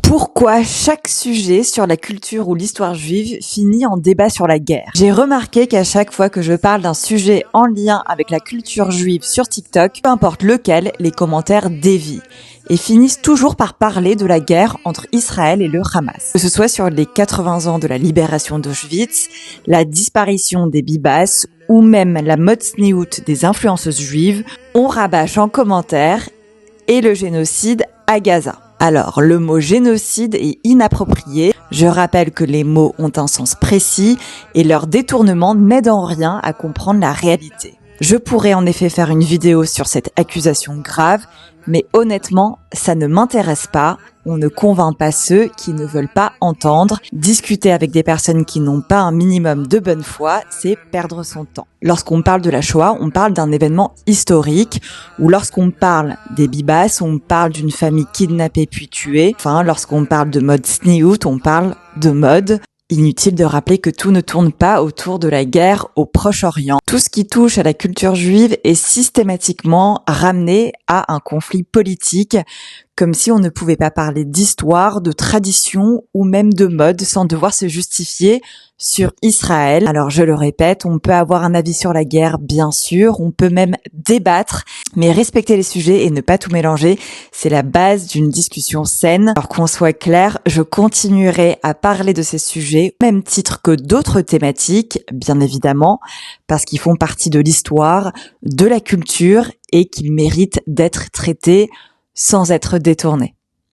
Pourquoi chaque sujet sur la culture ou l'histoire juive finit en débat sur la guerre? J'ai remarqué qu'à chaque fois que je parle d'un sujet en lien avec la culture juive sur TikTok, peu importe lequel, les commentaires dévient et finissent toujours par parler de la guerre entre Israël et le Hamas. Que ce soit sur les 80 ans de la libération d'Auschwitz, la disparition des Bibas ou même la mode sniout des influenceuses juives, on rabâche en commentaire et le génocide à Gaza. Alors, le mot génocide est inapproprié. Je rappelle que les mots ont un sens précis et leur détournement n'aide en rien à comprendre la réalité. Je pourrais en effet faire une vidéo sur cette accusation grave, mais honnêtement, ça ne m'intéresse pas. On ne convainc pas ceux qui ne veulent pas entendre. Discuter avec des personnes qui n'ont pas un minimum de bonne foi, c'est perdre son temps. Lorsqu'on parle de la Shoah, on parle d'un événement historique, ou lorsqu'on parle des Bibas, on parle d'une famille kidnappée puis tuée. Enfin, lorsqu'on parle de mode sniout, on parle de mode. Inutile de rappeler que tout ne tourne pas autour de la guerre au Proche-Orient. Tout ce qui touche à la culture juive est systématiquement ramené à un conflit politique, comme si on ne pouvait pas parler d'histoire, de tradition ou même de mode sans devoir se justifier sur Israël. Alors je le répète, on peut avoir un avis sur la guerre, bien sûr, on peut même débattre, mais respecter les sujets et ne pas tout mélanger, c'est la base d'une discussion saine. Alors qu'on soit clair, je continuerai à parler de ces sujets au même titre que d'autres thématiques, bien évidemment, parce qu'ils font partie de l'histoire, de la culture et qu'ils méritent d'être traités sans être détournés.